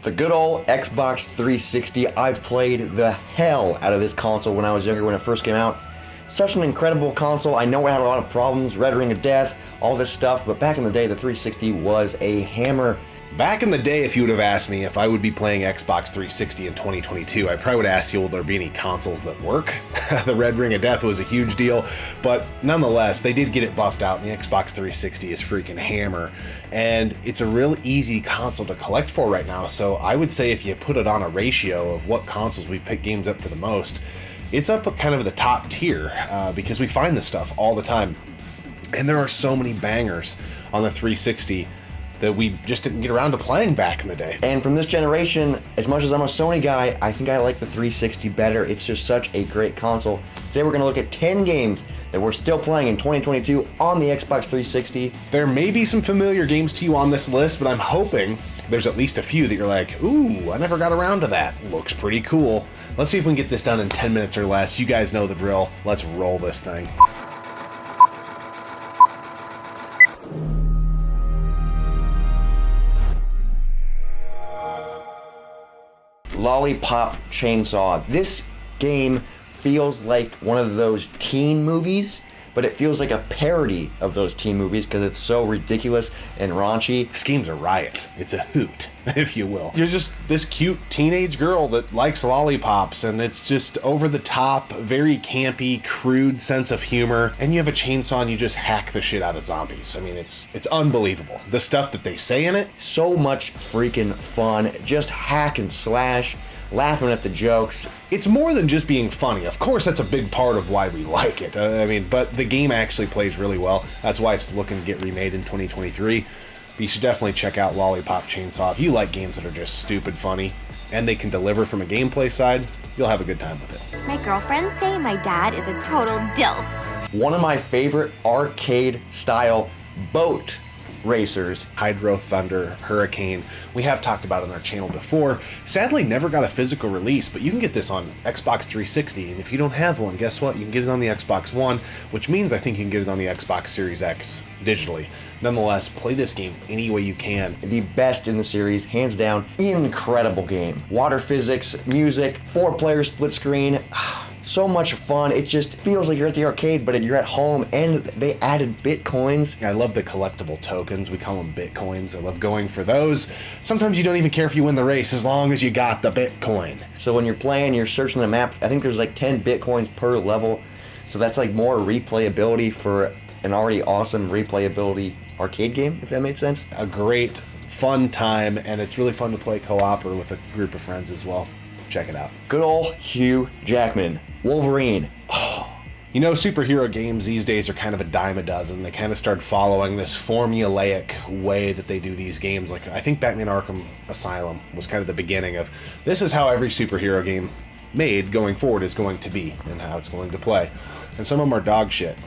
The good old Xbox 360. I played the hell out of this console when I was younger, when it first came out. Such an incredible console. I know it had a lot of problems, Red Ring of Death, all this stuff, but back in the day, the 360 was a hammer. Back in the day, if you would have asked me if I would be playing Xbox 360 in 2022, I probably would have asked you, will there be any consoles that work? The Red Ring of Death was a huge deal, but nonetheless, they did get it buffed out, and the Xbox 360 is freaking hammer, and it's a real easy console to collect for right now, so I would say if you put it on a ratio of what consoles we've picked games up for the most, it's up at kind of the top tier, because we find this stuff all the time, and there are so many bangers on the 360 that we just didn't get around to playing back in the day. And from this generation, as much as I'm a Sony guy, I think I like the 360 better. It's just such a great console. Today we're going to look at 10 games that we're still playing in 2022 on the Xbox 360. There may be some familiar games to you on this list, but I'm hoping there's at least a few that you're like, ooh, I never got around to that. Looks pretty cool. Let's see if we can get this done in 10 minutes or less. You guys know the drill. Let's roll this thing. Lollipop Chainsaw. This game feels like one of those teen movies, but it feels like a parody of those teen movies because it's so ridiculous and raunchy. This game's a riot. It's a hoot, if you will. You're just this cute teenage girl that likes lollipops, and it's just over the top, very campy, crude sense of humor, and you have a chainsaw and you just hack the shit out of zombies. I mean, it's unbelievable. The stuff that they say in it. So much freaking fun. Just hack and slash, laughing at the jokes. It's more than just being funny. Of course, that's a big part of why we like it. But the game actually plays really well. That's why it's looking to get remade in 2023. But you should definitely check out Lollipop Chainsaw. If you like games that are just stupid funny and they can deliver from a gameplay side, you'll have a good time with it. My girlfriends say my dad is a total dilf. One of my favorite arcade-style boat racers. Hydro, Thunder, Hurricane. We have talked about it on our channel before. Sadly, never got a physical release, but you can get this on Xbox 360, and if you don't have one, guess what? You can get it on the Xbox One, which means I think you can get it on the Xbox Series X digitally. Nonetheless, play this game any way you can. The best in the series, hands down. Incredible game. Water physics, music, 4-player split screen. So much fun. It just feels like you're at the arcade, but you're at home, and they added Bitcoins. I love the collectible tokens. We call them Bitcoins. I love going for those. Sometimes you don't even care if you win the race as long as you got the Bitcoin. So when you're playing, you're searching the map. I think there's like 10 Bitcoins per level. So that's like more replayability for an already awesome replayability arcade game, if that made sense. A great, fun time, and it's really fun to play co-op or with a group of friends as well. Check it out. Good old Hugh Jackman. Wolverine. You know, superhero games these days are kind of a dime a dozen. They kind of start following this formulaic way that they do these games. Like, I think Batman Arkham Asylum was kind of the beginning of, this is how every superhero game made going forward is going to be and how it's going to play. And some of them are dog shit.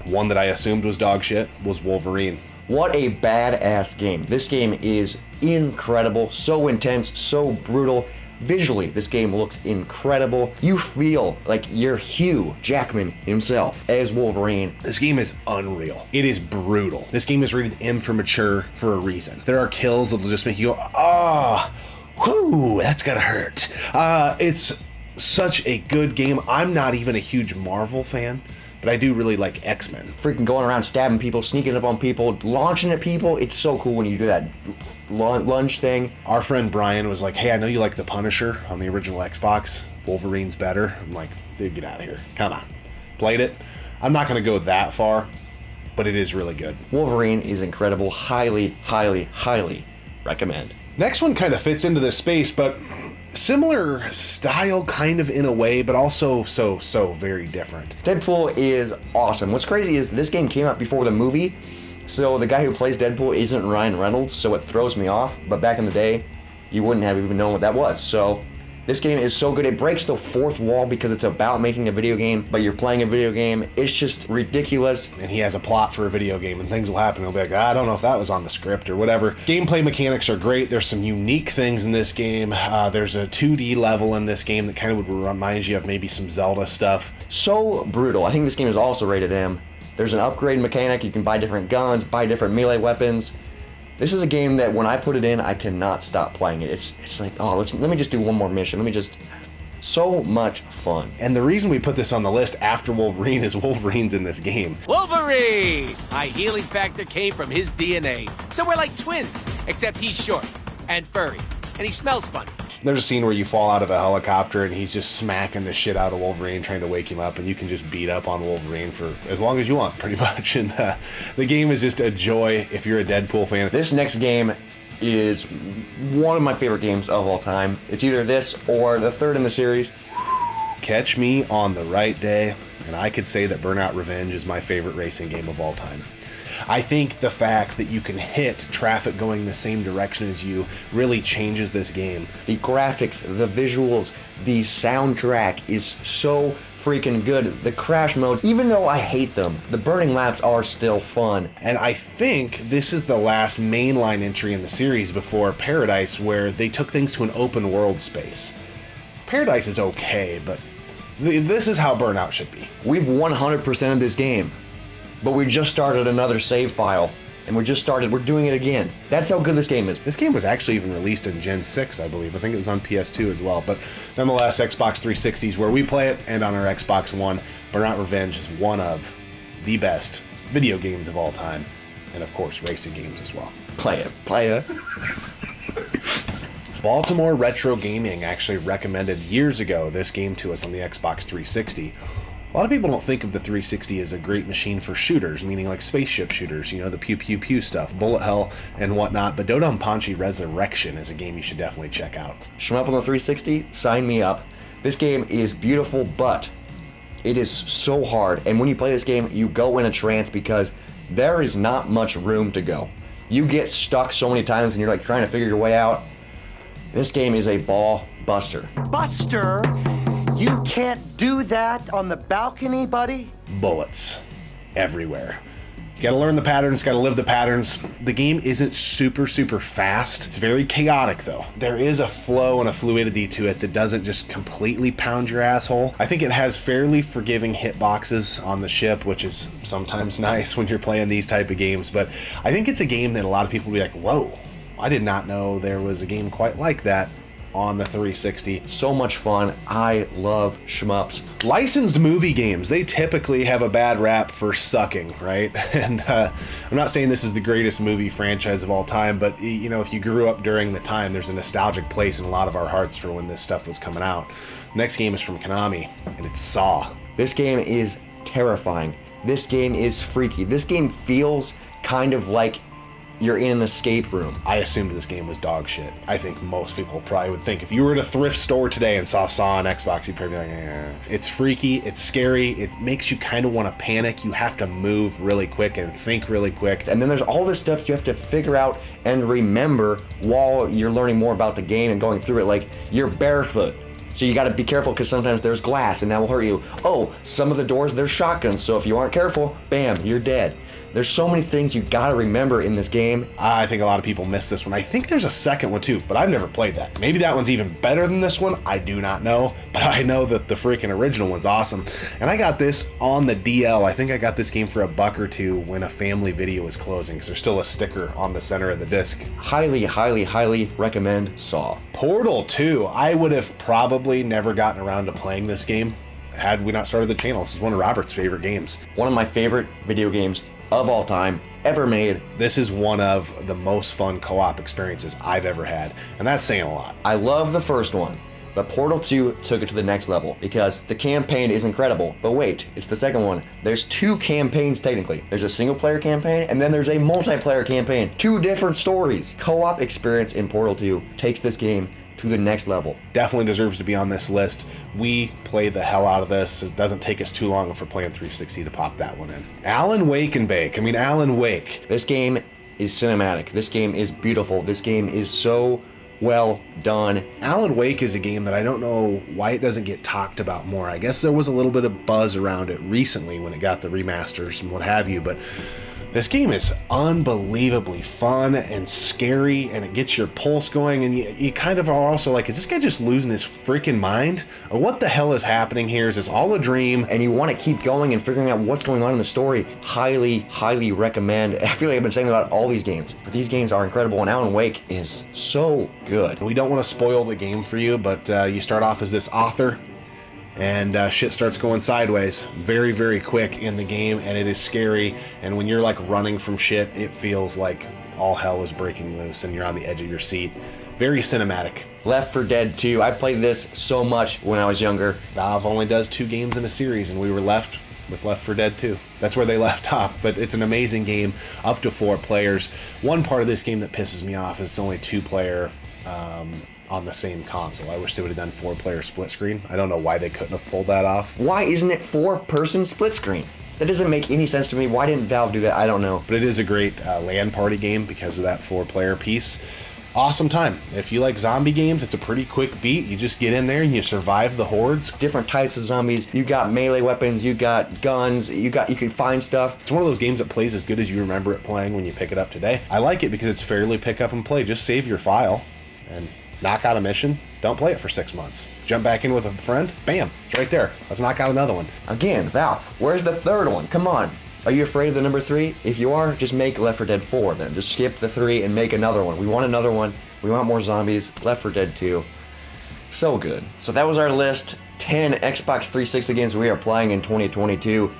One that I assumed was dog shit was Wolverine. What a badass game. This game is incredible, so intense, so brutal. Visually, this game looks incredible. You feel like you're Hugh Jackman himself as Wolverine. This game is unreal. It is brutal. This game is rated M for mature for a reason. There are kills that'll just make you go, ah, whoo, that's gotta hurt. It's such a good game. I'm not even a huge Marvel fan, but I do really like X-Men. Freaking going around stabbing people, sneaking up on people, launching at people. It's so cool when you do that lunge thing. Our friend Brian was like, hey, I know you like the Punisher on the original Xbox. Wolverine's better. I'm like, dude, get out of here. Come on. Played it. I'm not going to go that far, but it is really good. Wolverine is incredible. Highly, highly, highly recommend. Next one kind of fits into this space, but similar style kind of in a way, but also so very different. Deadpool is awesome. What's crazy is this game came out before the movie, so the guy who plays Deadpool isn't Ryan Reynolds, so it throws me off. But back in the day, you wouldn't have even known what that was. So this game is so good. It breaks the fourth wall because it's about making a video game, but you're playing a video game. It's just ridiculous. And he has a plot for a video game, and things will happen. He'll be like, I don't know if that was on the script or whatever. Gameplay mechanics are great. There's some unique things in this game. There's a 2D level in this game that kind of would remind you of maybe some Zelda stuff. So brutal. I think this game is also rated M. There's an upgrade mechanic. You can buy different guns, buy different melee weapons. This is a game that when I put it in, I cannot stop playing it. It's like, oh, let me just do one more mission. Let me just... So much fun. And the reason we put this on the list after Wolverine is Wolverine's in this game. Wolverine! My healing factor came from his DNA. So we're like twins, except he's short and furry, and he smells funny. There's a scene where you fall out of a helicopter and he's just smacking the shit out of Wolverine, trying to wake him up, and you can just beat up on Wolverine for as long as you want, pretty much. And the game is just a joy if you're a Deadpool fan. This next game is one of my favorite games of all time. It's either this or the third in the series. Catch me on the right day, and I could say that Burnout Revenge is my favorite racing game of all time. I think the fact that you can hit traffic going the same direction as you really changes this game. The graphics, the visuals, the soundtrack is so freaking good. The crash modes, even though I hate them, the burning laps are still fun. And I think this is the last mainline entry in the series before Paradise, where they took things to an open world space. Paradise is okay, but this is how Burnout should be. We've 100%ed this game, but we just started another save file, and we're doing it again. That's how good this game is. This game was actually even released in Gen 6, I believe. I think it was on PS2 as well. But nonetheless, Xbox 360 is where we play it, and on our Xbox One, Burnout Revenge is one of the best video games of all time. And of course, racing games as well. Play it. Baltimore Retro Gaming actually recommended years ago this game to us on the Xbox 360. A lot of people don't think of the 360 as a great machine for shooters, meaning like spaceship shooters, you know, the pew pew pew stuff, bullet hell and whatnot, but Dodonpachi Resurrection is a game you should definitely check out. Shmup on the 360, sign me up. This game is beautiful, but it is so hard, and when you play this game, you go in a trance because there is not much room to go. You get stuck so many times and you're like trying to figure your way out. This game is a ball buster. Buster, you can't do that on the balcony, buddy. Bullets everywhere. You gotta learn the patterns, gotta live the patterns. The game isn't super fast. It's very chaotic though. There is a flow and a fluidity to it that doesn't just completely pound your asshole. I think it has fairly forgiving hitboxes on the ship, which is sometimes nice when you're playing these type of games, but I think it's a game that a lot of people will be like, whoa, I did not know there was a game quite like that on the 360. So much fun. I love shmups. Licensed movie games, they typically have a bad rap for sucking, right? And I'm not saying this is the greatest movie franchise of all time, but you know, if you grew up during the time, there's a nostalgic place in a lot of our hearts for when this stuff was coming out. Next game is from Konami, and it's Saw. This game is terrifying. This game is freaky. This game feels kind of like you're in an escape room. I assumed this game was dog shit. I think most people probably would think if you were at a thrift store today and saw Saw on Xbox, you'd probably be like, eh. It's freaky, it's scary, it makes you kind of want to panic. You have to move really quick and think really quick. And then there's all this stuff you have to figure out and remember while you're learning more about the game and going through it. Like, you're barefoot, so you gotta be careful because sometimes there's glass and that will hurt you. Oh, some of the doors, there's shotguns, so if you aren't careful, bam, you're dead. There's so many things you gotta remember in this game. I think a lot of people miss this one. I think there's a second one too, but I've never played that. Maybe that one's even better than this one. I do not know, but I know that the freaking original one's awesome. And I got this on the DL. I think I got this game for $1 or $2 when a family video was closing, because there's still a sticker on the center of the disc. Highly recommend Saw. Portal 2. I would have probably never gotten around to playing this game had we not started the channel. This is one of Robert's favorite games. One of my favorite video games of all time ever made. This is one of the most fun co-op experiences I've ever had, and that's saying a lot. I love the first one, but Portal 2 took it to the next level because the campaign is incredible. But wait, it's the second one. There's 2 campaigns technically. There's a single player campaign and then there's a multiplayer campaign. 2 different stories. Co-op experience in Portal 2 takes this game to the next level. Definitely deserves to be on this list. We play the hell out of this. It doesn't take us too long if we're playing 360 to pop that one in. Alan Wake and Bake. Alan Wake. This game is cinematic. This game is beautiful. This game is so well done. Alan Wake is a game that I don't know why it doesn't get talked about more. I guess there was a little bit of buzz around it recently when it got the remasters and what have you, but This game is unbelievably fun and scary, and it gets your pulse going, and you kind of are also like, is this guy just losing his freaking mind? Or what the hell is happening here? Is this all a dream? And you want to keep going and figuring out what's going on in the story. Highly, highly recommend. I feel like I've been saying about all these games, but these games are incredible, and Alan Wake is so good. We don't want to spoil the game for you, but you start off as this author, and shit starts going sideways very, very quick in the game, and it is scary. And when you're like running from shit, it feels like all hell is breaking loose and you're on the edge of your seat. Very cinematic. Left 4 Dead 2. I played this so much when I was younger. Valve only does 2 games in a series, and we were left with Left 4 Dead 2. That's where they left off, but it's an amazing game, up to 4 players. One part of this game that pisses me off is it's only 2-player on the same console. I wish they would have done 4-player split screen. I don't know why they couldn't have pulled that off. Why isn't it 4-person split screen? That doesn't make any sense to me. Why didn't Valve do that? I don't know. But it is a great LAN party game because of that 4-player piece. Awesome time. If you like zombie games, it's a pretty quick beat. You just get in there and you survive the hordes. Different types of zombies. You got melee weapons, you got guns, you can find stuff. It's one of those games that plays as good as you remember it playing when you pick it up today. I like it because it's fairly pick up and play. Just save your file and knock out a mission. Don't play it for 6 months. Jump back in with a friend. Bam, it's right there. Let's knock out another one. Again, Valve, where's the 3rd one? Come on. Are you afraid of the number 3? If you are, just make Left 4 Dead 4 then. Just skip the 3 and make another one. We want another one. We want more zombies. Left 4 Dead 2. So good. So that was our list. 10 Xbox 360 games we are playing in 2022.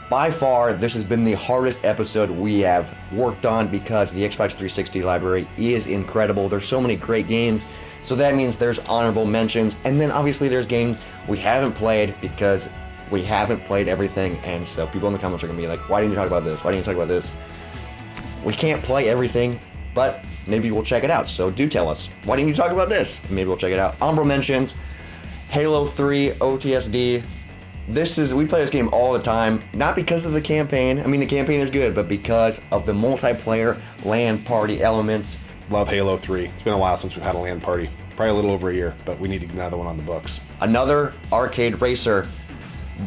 By far, this has been the hardest episode we have worked on because the Xbox 360 library is incredible. There's so many great games. So that means there's honorable mentions. And then obviously there's games we haven't played because we haven't played everything. And so people in the comments are going to be like, why didn't you talk about this? Why didn't you talk about this? We can't play everything, but maybe we'll check it out. So do tell us, why didn't you talk about this? Maybe we'll check it out. Honorable mentions, Halo 3 OTSD. We play this game all the time, not because of the campaign. I mean, the campaign is good, but because of the multiplayer LAN party elements. Love Halo 3. It's been a while since we've had a LAN party. Probably a little over a year, but we need to get another one on the books. Another arcade racer,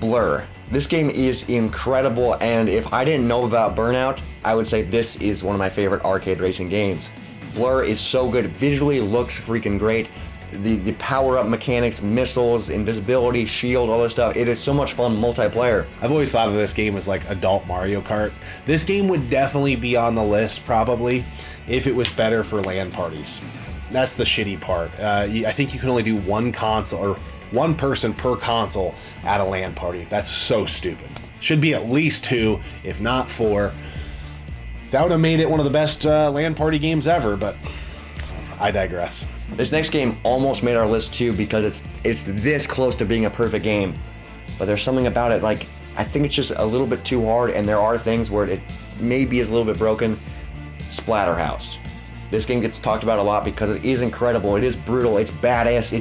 Blur. This game is incredible, and if I didn't know about Burnout, I would say this is one of my favorite arcade racing games. Blur is so good. Visually looks freaking great. The power-up mechanics, missiles, invisibility, shield, all this stuff. It is so much fun multiplayer. I've always thought of this game as like adult Mario Kart. This game would definitely be on the list, probably, if it was better for LAN parties. That's the shitty part. I think you can only do one console, or one person per console at a LAN party. That's so stupid. Should be at least 2, if not 4. That would have made it one of the best LAN party games ever, but I digress. This next game almost made our list too because it's this close to being a perfect game. But there's something about it, like, I think it's just a little bit too hard, and there are things where it maybe is a little bit broken. Splatterhouse. This game gets talked about a lot because it is incredible, it is brutal, it's badass,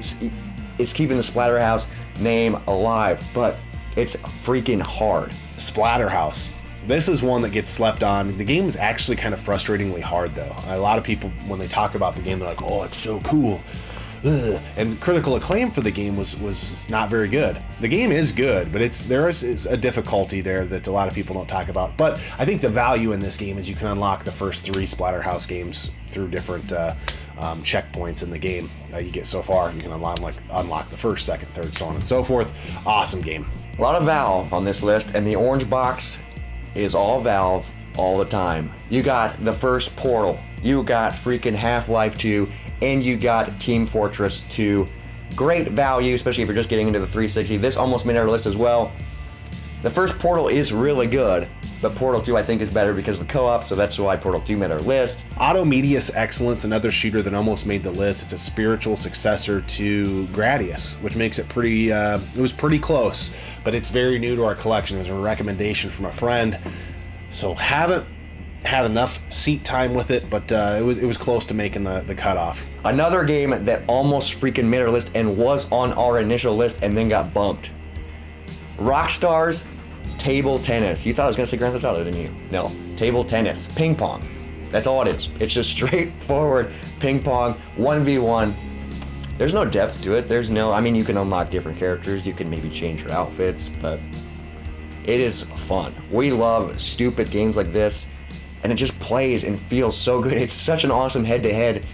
it's keeping the Splatterhouse name alive, but it's freaking hard. Splatterhouse. This is one that gets slept on. The game is actually kind of frustratingly hard, though. A lot of people, when they talk about the game, they're like, oh, it's so cool. Ugh. And critical acclaim for the game was not very good. The game is good, but there is a difficulty there that a lot of people don't talk about. But I think the value in this game is you can unlock the first 3 Splatterhouse games through different checkpoints in the game. You get so far, you can unlock the first, second, third, so on and so forth. Awesome game. A lot of Valve on this list, and the orange box is all Valve all the time. You got the first Portal, you got freaking Half-Life 2, and you got Team Fortress 2. Great value, especially if you're just getting into the 360. This almost made our list as well. The first Portal is really good, but Portal 2 I think is better because of the co-op, so that's why Portal 2 made our list. Automedius Excellence, another shooter that almost made the list. It's a spiritual successor to Gradius, which makes it pretty, it was pretty close, but it's very new to our collection. It was a recommendation from a friend, so haven't had enough seat time with it, but it was close to making the cutoff. Another game that almost freaking made our list and was on our initial list and then got bumped. Rockstar's Table Tennis. You thought I was going to say Grand Theft Auto, didn't you? No. Table Tennis. Ping pong. That's all it is. It's just straightforward ping pong, 1v1. There's no depth to it. I mean, you can unlock different characters. You can maybe change your outfits, but it is fun. We love stupid games like this. and it just plays and feels so good. It's such an awesome head-to-head.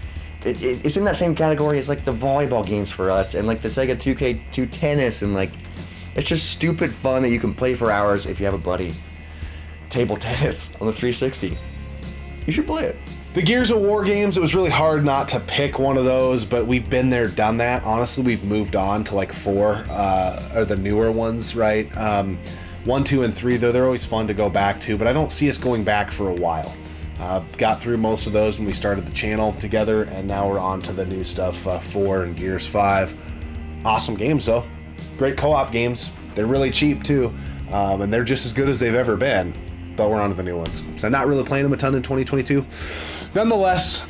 It's in that same category as like the volleyball games for us, and like the Sega 2K2 tennis, and like it's just stupid fun that you can play for hours if you have a buddy. Table tennis on the 360. You should play it. The Gears of War games, it was really hard not to pick one of those, but we've been there, done that. Honestly, we've moved on to like 4, or the newer ones, right? 1, 2, and 3, though, they're always fun to go back to, but I don't see us going back for a while. Got through most of those when we started the channel together, and now we're on to the new stuff, 4 and Gears 5. Awesome games, though. Great co-op games. They're really cheap, too, and they're just as good as they've ever been, but we're on to the new ones. So not really playing them a ton in 2022. Nonetheless,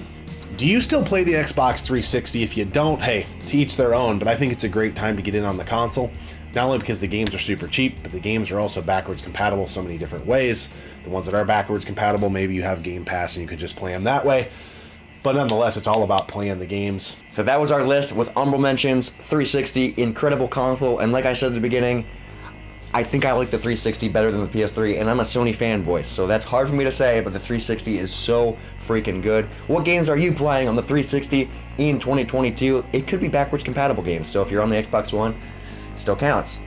do you still play the Xbox 360? If you don't, hey, to each their own, but I think it's a great time to get in on the console. Not only because the games are super cheap, but the games are also backwards compatible so many different ways. The ones that are backwards compatible, maybe you have Game Pass and you could just play them that way. But nonetheless, it's all about playing the games. So that was our list with honorable mentions. 360, incredible console, and like I said at the beginning, I think I like the 360 better than the PS3, and I'm a Sony fanboy, so that's hard for me to say, but the 360 is so freaking good. What games are you playing on the 360 in 2022? It could be backwards compatible games, so if you're on the Xbox One, still counts.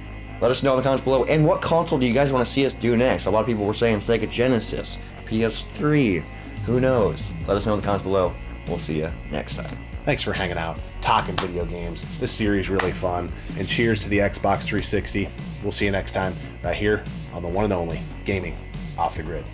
Let us know in the comments below. And what console do you guys want to see us do next? A lot of people were saying Sega Genesis, PS3, who knows? Let us know in the comments below. We'll see you next time. Thanks for hanging out, talking video games. This series is really fun, and cheers to the Xbox 360. We'll see you next time, right here on the one and only Gaming Off the Grid.